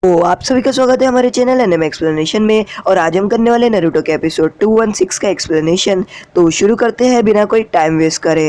तो आप सभी का स्वागत है हमारे चैनल एनिमे एक्सप्लेनेशन में। और आज हम करने वाले नारुतो के एपिसोड 216 का एक्सप्लेनेशन। तो शुरू करते हैं बिना कोई टाइम वेस्ट करे।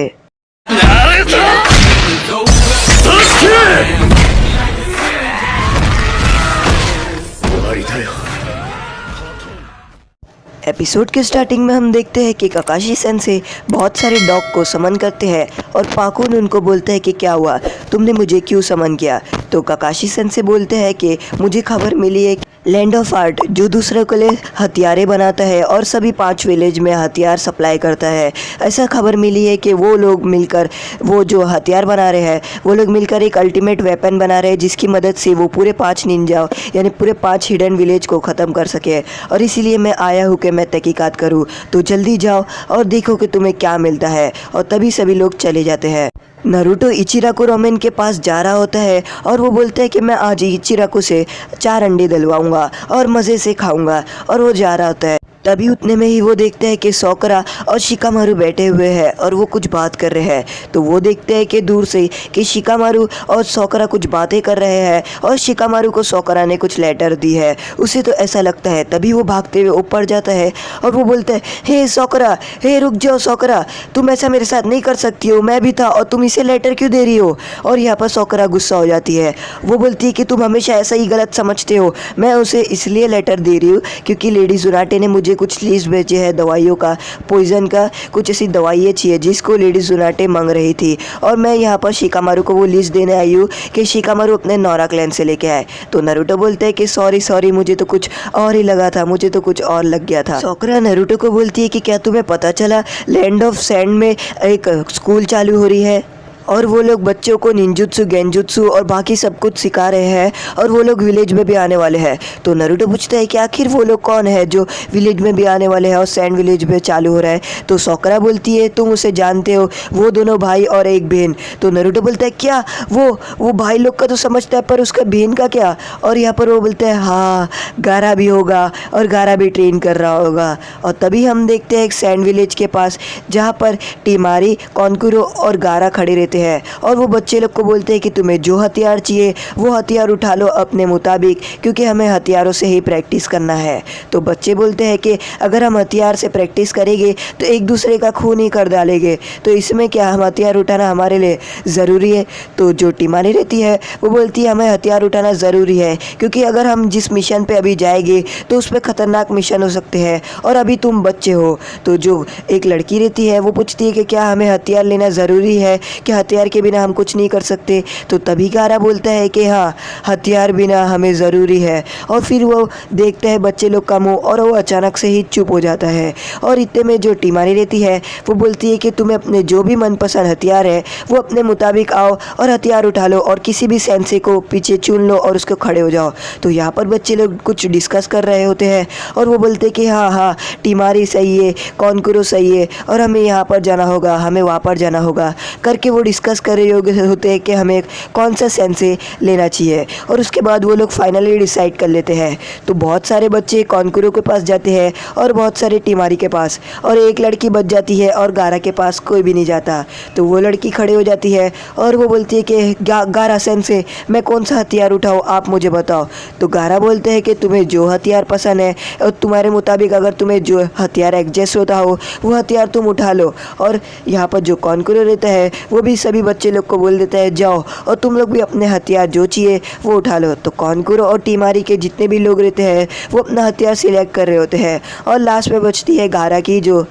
एपिसोड के स्टार्टिंग में हम देखते हैं कि काकाशी सेंसे बहुत सारे डॉग को समन करते हैं और पाकुन उनको बोलते हैं कि क्या हुआ, तुमने मुझे क्यों समन किया। तो काकाशी सेंसे बोलते हैं कि मुझे खबर मिली है लैंड ऑफ आर्ट जो दूसरे के लिए हथियारे बनाता है और सभी 5 विलेज में हथियार सप्लाई करता है। ऐसा खबर मिली है कि वो लोग मिलकर वो जो हथियार बना रहे हैं वो लोग मिलकर एक अल्टीमेट वेपन बना रहे हैं जिसकी मदद से वो पूरे 5 निंजा यानी पूरे 5 हिडन विलेज को ख़त्म कर सके। और इसीलिए मैं आया हूँ कि मैं तहकीकात करूँ, तो जल्दी जाओ और देखो कि तुम्हें क्या मिलता है। और तभी सभी लोग चले जाते हैं। नारुतो इचिराको रोमेन के पास जा रहा होता है और वो बोलता है कि मैं आज इचिराको से 4 अंडे दिलवाऊंगा और मज़े से खाऊंगा। और वो जा रहा होता है, तभी उतने में ही वो देखते हैं कि सोकरा और शिकामारू बैठे हुए हैं और वो कुछ बात कर रहे हैं। तो वो देखते हैं कि दूर से कि शिकामारू और सोकरा कुछ बातें कर रहे हैं और शिकामारू को सोकरा ने कुछ लेटर दी है। उसे तो ऐसा लगता है, तभी वो भागते हुए ऊपर जाता है और वो बोलता है, हे सोकरा, हे रुक जाओ सोकरा, तुम ऐसा मेरे साथ नहीं कर सकती हो, मैं भी था और तुम इसे लेटर क्यों दे रही हो। और यहाँ पर सोकरा गुस्सा हो जाती है। वो बोलती है कि तुम हमेशा ऐसा ही गलत समझते हो, मैं उसे इसलिए लेटर दे रही हूँ क्योंकि लेडी जुनाटे ने मुझे कुछ लिस्ट भेजे है दवाइयों का, पॉइजन का, कुछ ऐसी दवाइयाँ चाहिए जिसको लेडी जुनाटे मांग रही थी। और मैं यहाँ पर शिकामारू को वो लिस्ट देने आई हूँ कि शिकामारू अपने नोरा क्लैन से लेके आए। तो नारुतो बोलते हैं कि सॉरी मुझे तो कुछ और ही लगा था, मुझे तो कुछ और लग गया था। सोकरा नारुतो को बोलती है कि क्या तुम्हें पता चला लैंड ऑफ सैंड में एक स्कूल चालू हो रही है और वो लोग बच्चों को निंजुत्सु, गेंजुत्सु और बाकी सब कुछ सिखा रहे हैं और वो लोग विलेज में भी आने वाले हैं। तो नारुतो पूछता है कि आखिर वो लोग कौन है जो विलेज में भी आने वाले हैं और सैंड विलेज में चालू हो रहा है। तो सोकरा बोलती है तुम उसे जानते हो, वो दोनों भाई और एक बहन। तो नारुतो बोलता है क्या वो भाई लोग का तो समझता है पर उसका बहन का क्या। और यहाँ पर वो बोलता है हाँ गारा भी होगा और गारा भी ट्रेन कर रहा होगा। और तभी हम देखते हैं एक सैंड विलेज के पास जहाँ पर टिमारी, कॉन्कुरो और गारा खड़े रहते हैं और वो बच्चे लोग को बोलते हैं कि तुम्हें जो हथियार चाहिए वो हथियार उठा लो अपने मुताबिक, क्योंकि हमें हथियारों से ही प्रैक्टिस करना है। तो बच्चे बोलते हैं कि अगर हम हथियार से प्रैक्टिस करेंगे तो एक दूसरे का खून ही कर डालेंगे, तो इसमें क्या हम हथियार उठाना हमारे लिए ज़रूरी है। तो जो टिमारी रहती है वो बोलती है हमें हथियार उठाना ज़रूरी है क्योंकि अगर हम जिस मिशन पे अभी जाएंगे तो उस पर ख़तरनाक मिशन हो सकते हैं और अभी तुम बच्चे हो। तो जो एक लड़की रहती है वो पूछती है कि क्या हमें हथियार लेना ज़रूरी है, कि हथियार के बिना हम कुछ नहीं कर सकते। तो तभी गारा बोलता है कि हाँ हथियार बिना हमें ज़रूरी है। और फिर वो देखते हैं बच्चे लोग का मुँह और वो अचानक से ही चुप हो जाता है। और इतने में जो टिमारी रहती है वो बोलती है कि तुम्हें अपने जो भी मनपसंद हथियार है वो अपने मुताबिक आओ और हथियार उठा लो और किसी भी सेंसे को पीछे चुन लो और उसको खड़े हो जाओ। तो यहाँ पर बच्चे लोग कुछ डिस्कस कर रहे होते हैं और वो बोलते हैं कि हाँ टिमारी सही है, कॉन्कुरो सही है और हमें यहाँ पर जाना होगा, हमें वहाँ पर जाना होगा करके वो डिस्कस कर रहे होते हैं कि हमें कौन सा सेंसे लेना चाहिए। और उसके बाद वो लोग फाइनली डिसाइड कर लेते हैं। तो बहुत सारे बच्चे कॉन्कुरो के पास जाते हैं और बहुत सारे टिमारी के पास, और एक लड़की बच जाती है और गारा के पास कोई भी नहीं जाता। तो वो लड़की खड़ी हो जाती है और वो बोलती है कि गारा सेंसे मैं कौन सा हथियार उठाऊँ आप मुझे बताओ। तो गारा बोलते हैं कि तुम्हें जो हथियार पसंद है और तुम्हारे मुताबिक अगर तुम्हें जो हथियार एडजस्ट होता हो वो हथियार तुम उठा लो। और यहाँ पर जो कॉन्कुरो रहता है वो भी सभी बच्चे लोग को बोल देता है जाओ और तुम लोग भी अपने हथियार जो चाहिए वो उठा लो। तो कॉन्कुरो और टिमारी के जितने भी लोग रहते हैं वो अपना हथियार सिलेक्ट कर रहे होते हैं और लास्ट में बचती है गारा की जो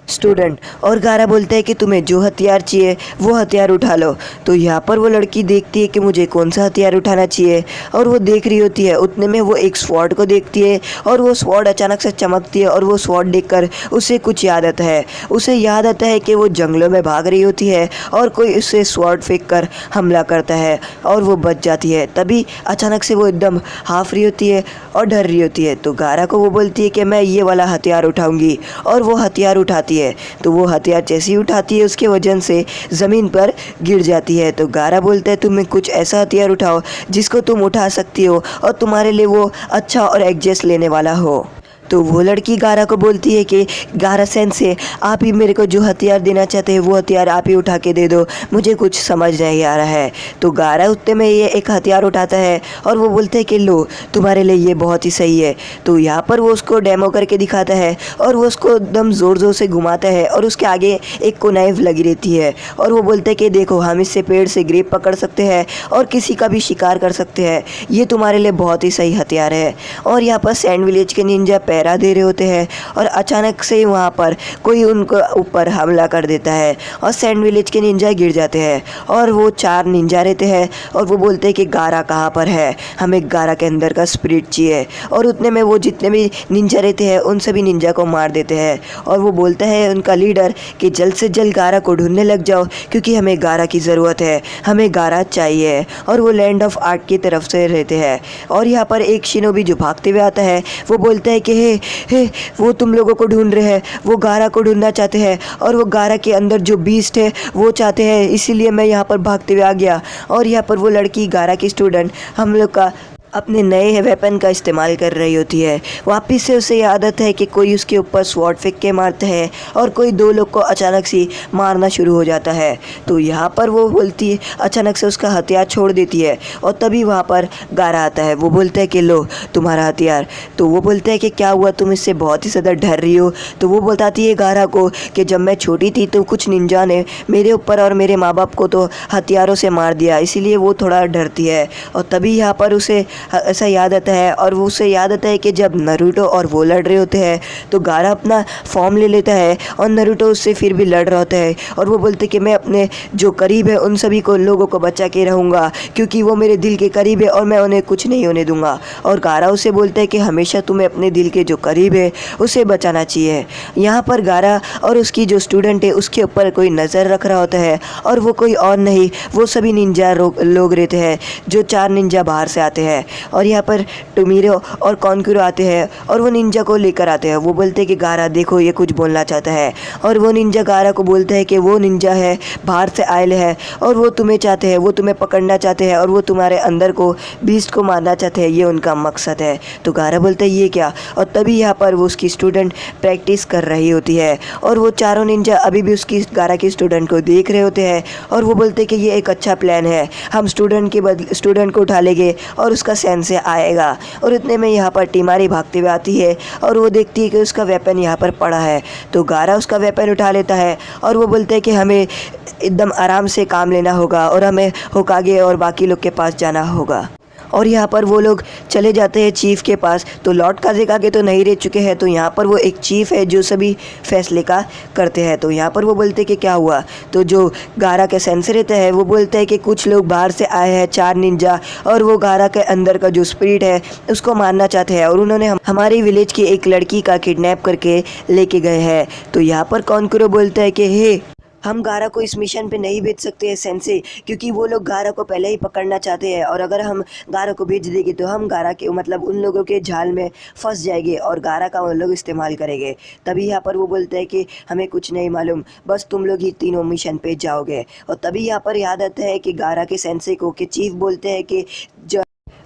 स्टूडेंट। और गारा बोलता है कि तुम्हें जो हथियार चाहिए वो हथियार उठा लो। तो यहाँ पर वो लड़की देखती है कि मुझे कौन सा हथियार उठाना चाहिए और वो देख रही होती है। उतने में वो एक स्वॉर्ड को देखती है और वो स्वॉर्ड अचानक से चमकती है और वो स्वॉर्ड देखकर उसे कुछ याद आता है। उसे याद आता है कि वो जंगलों में भाग रही होती है और कोई उससे स्वॉर्ड फेंक कर हमला करता है और वो बच जाती है। तभी अचानक से वो एकदम हाफ रही होती है और डर रही होती है। तो गारा को वो बोलती है कि मैं ये वाला हथियार उठाऊंगी और वो हथियार उठाती है। तो वो हथियार जैसे ही उठाती है उसके वजन से ज़मीन पर गिर जाती है। तो गारा बोलता है तुम्हें कुछ ऐसा हथियार उठाओ जिसको तुम उठा सकती हो और तुम्हारे लिए वो अच्छा और एडजस्ट लेने वाला हो। तो वो लड़की गारा को बोलती है कि गारा सेंसे, आप ही मेरे को जो हथियार देना चाहते हैं वो हथियार आप ही उठा के दे दो, मुझे कुछ समझ नहीं आ रहा है। तो गारा उतने में ये एक हथियार उठाता है और वो बोलते हैं कि लो, तुम्हारे लिए ये बहुत ही सही है। तो यहाँ पर वो उसको डेमो करके दिखाता है और वो उसको एकदम ज़ोर ज़ोर से घुमाता है और उसके आगे एक को नाइफ लगी रहती है और वो बोलते हैं कि देखो, हम इससे पेड़ से ग्रेप पकड़ सकते हैं और किसी का भी शिकार कर सकते हैं, ये तुम्हारे लिए बहुत ही सही हथियार है। और यहाँ पर सैंड विलेज के निंजा पहरा दे रहे होते हैं और अचानक से वहाँ पर कोई उनको ऊपर हमला कर देता है और सैंड विलेज के निंजा गिर जाते हैं और वो 4 निंजा रहते हैं और वो बोलते हैं कि गारा कहाँ पर है, हमें गारा के अंदर का स्पिरिट चाहिए। और उतने में वो जितने भी निंजा रहते हैं उन सभी निंजा को मार देते हैं और वो बोलता है उनका लीडर कि जल्द से जल्द गारा को ढूंढने लग जाओ, क्योंकि हमें गारा की ज़रूरत है, हमें गारा चाहिए। और वो लैंड ऑफ आर्क की तरफ से रहते हैं। और यहाँ पर एक शिनोबी जो भागते हुए आता है वो बोलता है कि हे वो तुम लोगों को ढूंढ रहे हैं, वो गारा को ढूंढना चाहते हैं और वो गारा के अंदर जो बीस्ट है वो चाहते हैं, इसीलिए मैं यहाँ पर भागते हुए आ गया। और यहाँ पर वो लड़की गारा की स्टूडेंट हम लोग का अपने नए वेपन का इस्तेमाल कर रही होती है। वापस से उसे ये आदत है कि कोई उसके ऊपर स्वॉर्ड फेंक के मारता है और कोई 2 लोग को अचानक से मारना शुरू हो जाता है। तो यहाँ पर वो बोलती है, अचानक से उसका हथियार छोड़ देती है और तभी वहाँ पर गारा आता है। वो बोलता है कि लो, तुम्हारा हथियार। तो वो बोलता है कि क्या हुआ, तुम इससे बहुत ही ज़्यादा डर रही हो। तो वो बताती है गारा को कि जब मैं छोटी थी तो कुछ निंजा ने मेरे ऊपर और मेरे माँ बाप को तो हथियारों से मार दिया, इसीलिए वो थोड़ा डरती है। और तभी यहाँ पर उसे ऐसा याद आता है और वो उसे याद आता है कि जब नरूटो और वो लड़ रहे होते हैं तो गारा अपना फॉर्म ले लेता है और नरूटो उससे फिर भी लड़ रहा होता है और वो बोलते कि मैं अपने जो करीब है उन सभी को लोगों को बचा के रहूँगा, क्योंकि वो मेरे दिल के करीब है और मैं उन्हें कुछ नहीं होने दूँगा। और गारा उसे बोलता है कि हमेशा तुम्हें अपने दिल के जो करीब है उसे बचाना चाहिए। यहाँ पर गारा और उसकी जो स्टूडेंट है उसके ऊपर कोई नज़र रख रहा होता है और वो कोई और नहीं, वो सभी निंजा लोग रहते हैं, जो 4 निंजा बाहर से आते हैं। और यहाँ पर टोमिरो और कॉन्कुरो आते हैं और वो निंजा को लेकर आते हैं। वो बोलते हैं कि गारा देखो, ये कुछ बोलना चाहता है। और वो निंजा गारा को बोलता है कि वो निंजा है, बाहर से आयल है और वो तुम्हें चाहते हैं, वो तुम्हें पकड़ना चाहते हैं और वो तुम्हारे अंदर को बीस्ट को मारना चाहते हैं, ये उनका मकसद है। तो गारा बोलता है ये क्या। और तभी यहाँ पर वो उसकी स्टूडेंट प्रैक्टिस कर रही होती है और वो चारों निंजा अभी भी उसकी गारा की स्टूडेंट को देख रहे होते हैं और वो बोलते हैं कि ये एक अच्छा प्लान है, हम स्टूडेंट को उठा लेंगे और उसका से आएगा। और इतने में यहाँ पर टीमारी भागते हुए आती है और वो देखती है कि उसका वेपन यहाँ पर पड़ा है। तो गारा उसका वेपन उठा लेता है और वो बोलते हैं कि हमें एकदम आराम से काम लेना होगा और हमें होकागे और बाकी लोग के पास जाना होगा। और यहाँ पर वो लोग चले जाते हैं चीफ़ के पास। तो लॉर्ड काज़ेकागे तो नहीं रह चुके हैं, तो यहाँ पर वो एक चीफ़ है जो सभी फैसले का करते हैं। तो यहाँ पर वो बोलते हैं कि क्या हुआ। तो जो गारा के सेंसर रहते हैं वो बोलते हैं कि कुछ लोग बाहर से आए हैं, 4 निंजा, और वो गारा के अंदर का जो स्पिरिट है उसको मारना चाहते हैं और उन्होंने हमारी विलेज की एक लड़की का किडनैप करके लेके गए हैं। तो यहाँ पर कॉन्कुरो बोलता है कि हे, हम गारा को इस मिशन पे नहीं भेज सकते हैं सेंसे, क्योंकि वो लोग गारा को पहले ही पकड़ना चाहते हैं और अगर हम गारा को भेज देंगे तो हम गारा के मतलब उन लोगों के जाल में फंस जाएंगे और गारा का वो लोग इस्तेमाल करेंगे। तभी यहाँ पर वो बोलते हैं कि हमें कुछ नहीं मालूम, बस तुम लोग ही तीनों मिशन पे जाओगे। और तभी यहाँ पर याद आता है कि गारा के सेंसे को कि चीफ बोलते हैं कि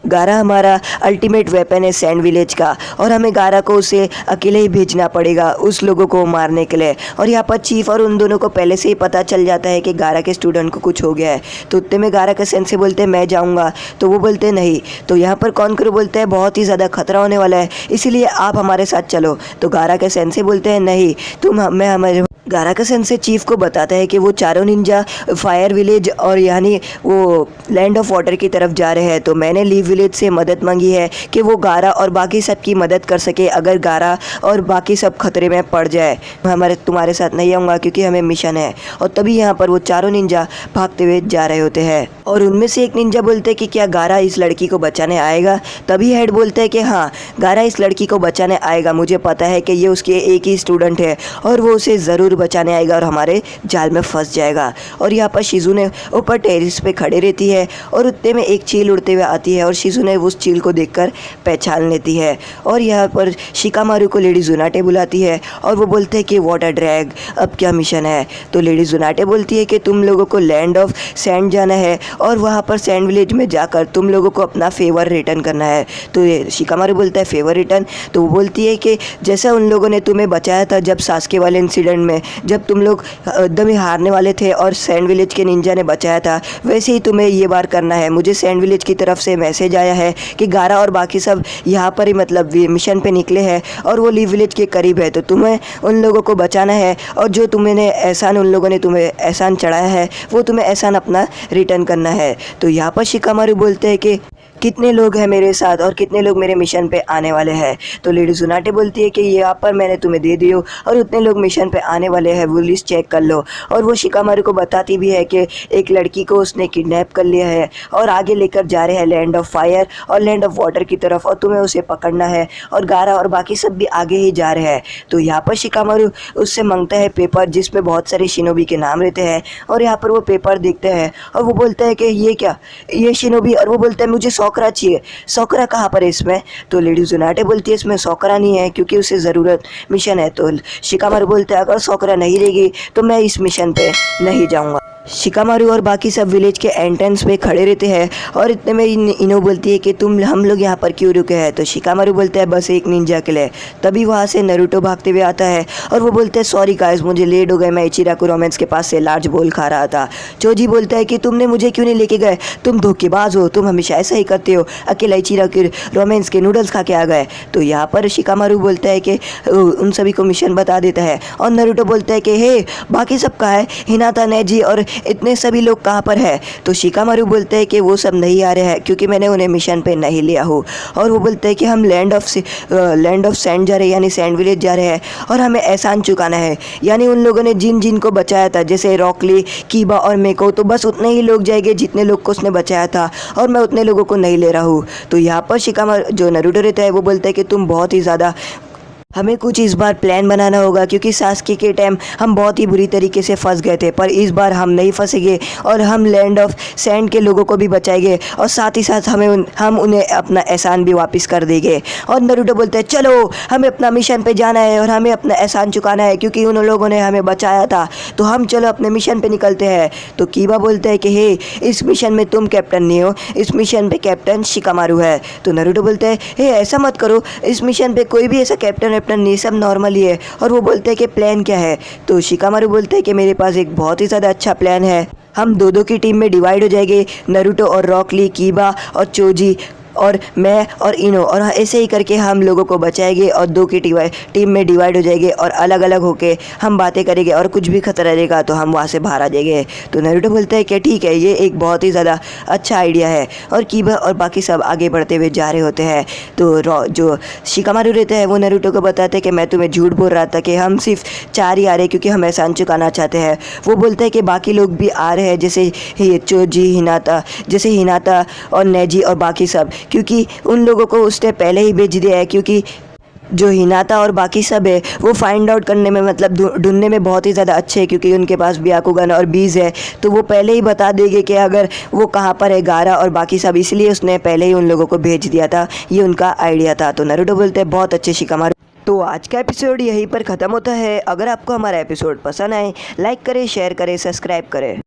गारा हमारा अल्टीमेट वेपन है सैंड विलेज का और हमें गारा को उसे अकेले ही भेजना पड़ेगा उस लोगों को मारने के लिए। और यहाँ पर चीफ और उन दोनों को पहले से ही पता चल जाता है कि गारा के स्टूडेंट को कुछ हो गया है। तो उतने में गारा के सेंसे बोलते हैं मैं जाऊँगा, तो वो बोलते हैं नहीं। तो यहाँ पर कॉन्कुरो बोलते हैं बहुत ही ज़्यादा खतरा होने वाला है, इसीलिए आप हमारे साथ चलो। तो गारा के सेंसे बोलते हैं नहीं, मैं हमारे गारा का सेंसे चीफ को बताता है कि वो चारों निंजा फायर विलेज और यानी वो लैंड ऑफ वाटर की तरफ जा रहे हैं। तो मैंने लीव विलेज से मदद मांगी है कि वो गारा और बाकी सब की मदद कर सके अगर गारा और बाकी सब खतरे में पड़ जाए। तुम्हारे साथ नहीं आऊँगा क्योंकि हमें मिशन है। और तभी यहाँ पर वो चारों निंजा भागते हुए जा रहे होते हैं और उनमें से एक निंजा बोलते हैं कि क्या गारा इस लड़की को बचाने आएगा। तभी हेड बोलता है कि हाँ, गारा इस लड़की को बचाने आएगा, मुझे पता है कि ये उसके एक ही स्टूडेंट है और वो उसे ज़रूर शिकामारू बचाने आएगा और हमारे जाल में फंस जाएगा। और यहाँ पर शिजुने ऊपर टेरिस पे खड़े रहती है और उतने में एक चील उड़ते हुए आती है और शिजुने उस चील को देखकर पहचान लेती है। और यहाँ पर शिकामारू को लेडी जुनाटे बुलाती है और वो बोलते हैं कि वाटर ड्रैग अब क्या मिशन है। तो लेडी जुनाटे बोलती है कि तुम लोगों को लैंड ऑफ सैंड जाना है और वहाँ पर सैंड विलेज में जाकर तुम लोगों को अपना फेवर रिटर्न करना है। तो ये शिकामारू बोलता है फेवर रिटर्न। तो वो बोलती है कि जैसा उन लोगों ने तुम्हें बचाया था जब सास्के वाले इंसिडेंट में, जब तुम लोग एकदम ही हारने वाले थे और सैंड विलेज के निंजा ने बचाया था, वैसे ही तुम्हें ये बार करना है। मुझे सैंड विलेज की तरफ से मैसेज आया है कि गारा और बाकी सब यहाँ पर ही मतलब मिशन पे निकले हैं और वो लीव विलेज के करीब है। तो तुम्हें उन लोगों को बचाना है और जो तुमने एहसान, उन लोगों ने तुम्हें एहसान चढ़ाया है, वो तुम्हें एहसान अपना रिटर्न करना है। तो यहाँ पर शिकामारू बोलते हैं कि कितने लोग हैं मेरे साथ और कितने लोग मेरे मिशन पे आने वाले हैं। तो लेडी जुनाटे बोलती है कि यहाँ पर मैंने तुम्हें दे दियो और उतने लोग मिशन पे आने वाले हैं, वो लिस्ट चेक कर लो। और वो शिकामारू को बताती भी है कि एक लड़की को उसने किडनैप कर लिया है और आगे लेकर जा रहे हैं लैंड ऑफ फायर और लैंड ऑफ वाटर की तरफ और तुम्हें उसे पकड़ना है। और गारा और बाकी सब भी आगे ही जा रहे हैं। तो यहाँ पर शिकामारू उससे मांगता है पेपर जिसमें बहुत सारे शिनोबी के नाम रहते हैं और यहाँ पर वो पेपर देखते हैं और वो बोलता है कि ये क्या, ये शिनोबी। और वो बोलता है मुझे सौकरा चाहिए। सौकरा कहाँ पर है इसमें? तो लेडी जुनाटे बोलती है इसमें सौकरा नहीं है क्योंकि उसे ज़रूरत मिशन है। तो शिकामारू बोलता है अगर सौकरा नहीं रहेगी तो मैं इस मिशन पे नहीं जाऊँगा। शिकामारू और बाकी सब विलेज के एंट्रेंस पे खड़े रहते हैं और इतने में इनो बोलती है कि हम लोग यहाँ पर क्यों रुके हैं। तो शिकामारू बोलता है बस एक निंजा के लिए। तभी वहाँ से नारुतो भागते हुए आता है और वो बोलते हैं सॉरी गाइस, मुझे लेट हो गए, मैं इचिराकु रोमेंस के पास से लार्ज बोल खा रहा था। चोजी बोलता है कि तुमने मुझे क्यों नहीं लेके गए, तुम धोखेबाज हो, तुम हमेशा ऐसा ही करते हो, अकेला इचिराकु रोमेंस के नूडल्स खा के आ गए। तो यहाँ पर शिकामारू बोलता है कि उन सभी को मिशन बता देता है और नारुतो बोलता है कि हे बाकी सब कहाँ है, हिनाता, नेजी और इतने सभी लोग कहाँ पर है। तो शिकामारू बोलते हैं कि वो सब नहीं आ रहे हैं क्योंकि मैंने उन्हें मिशन पे नहीं लिया हूँ। और वो बोलते हैं कि हम लैंड ऑफ सैंड जा रहे हैं, यानी सैंड विलेज जा रहे हैं और हमें एहसान चुकाना है। यानी उन लोगों ने जिन को बचाया था जैसे रॉकली, कीबा और मेको, तो बस उतने ही लोग जाएंगे जितने लोग को उसने बचाया था और मैं उतने लोगों को नहीं ले रहा हूँ। तो यहाँ पर शिकामारू जो नारुतो रहता है वो बोलता है कि तुम बहुत ही ज़्यादा, हमें कुछ इस बार प्लान बनाना होगा क्योंकि सास्के के टाइम हम बहुत ही बुरी तरीके से फंस गए थे, पर इस बार हम नहीं फंसेंगे और हम लैंड ऑफ सैंड के लोगों को भी बचाएंगे और साथ ही साथ हम उन्हें अपना एहसान भी वापस कर देंगे। और नारुतो बोलते हैं चलो हमें अपना मिशन पे जाना है और हमें अपना एहसान चुकाना है क्योंकि उन लोगों ने हमें बचाया था, तो हम चलो अपने मिशन पे निकलते हैं। तो कीबा बोलता है कि हे इस मिशन में तुम कैप्टन नहीं हो, इस मिशन पे कैप्टन शिकामारू है। तो नारुतो बोलते हैं हे ऐसा मत करो, इस मिशन पे कोई भी ऐसा कैप्टन नहीं, सब नॉर्मल ही है। और वो बोलते हैं कि प्लान क्या है। तो शिकामारू बोलते हैं कि मेरे पास एक बहुत ही ज़्यादा अच्छा प्लान है, हम दो की टीम में डिवाइड हो जाएंगे, नारुतो और रॉकली, कीबा और चोजी और मैं और इनो, और ऐसे ही करके हम लोगों को बचाएंगे और दो की टीम में डिवाइड हो जाएंगे और अलग अलग होके हम बातें करेंगे और कुछ भी खतरा रहेगा तो हम वहाँ से बाहर आ जाएंगे। तो नारुतो बोलता है कि ठीक है, ये एक बहुत ही ज़्यादा अच्छा आइडिया है। और कीबा और बाकी सब आगे बढ़ते हुए जा रहे होते हैं। तो जो शिकामारू रहता है वो नारुतो को बताते हैं कि मैं तुम्हें झूठ बोल रहा था कि हम सिर्फ 4 ही आ रहे क्योंकि हम एहसान चुकाना चाहते हैं। वो बोलता है कि बाकी लोग भी आ रहे हैं जैसे चोजी, हिनाता और नेजी और बाकी सब, क्योंकि उन लोगों को उसने पहले ही भेज दिया है क्योंकि जो हिनाता और बाकी सब है वो फाइंड आउट करने में मतलब ढूंढने में बहुत ही ज़्यादा अच्छे है क्योंकि उनके पास ब्याकुगन और बीज है, तो वो पहले ही बता देंगे कि अगर वो कहाँ पर है गारा और बाकी सब, इसलिए उसने पहले ही उन लोगों को भेज दिया था, ये उनका आइडिया था। तो नारुतो बोलते हैं बहुत अच्छे शिकामारू। तो आज का एपिसोड यहीं पर ख़त्म होता है। अगर आपको हमारा एपिसोड पसंद आए लाइक करें, शेयर करें, सब्सक्राइब करें।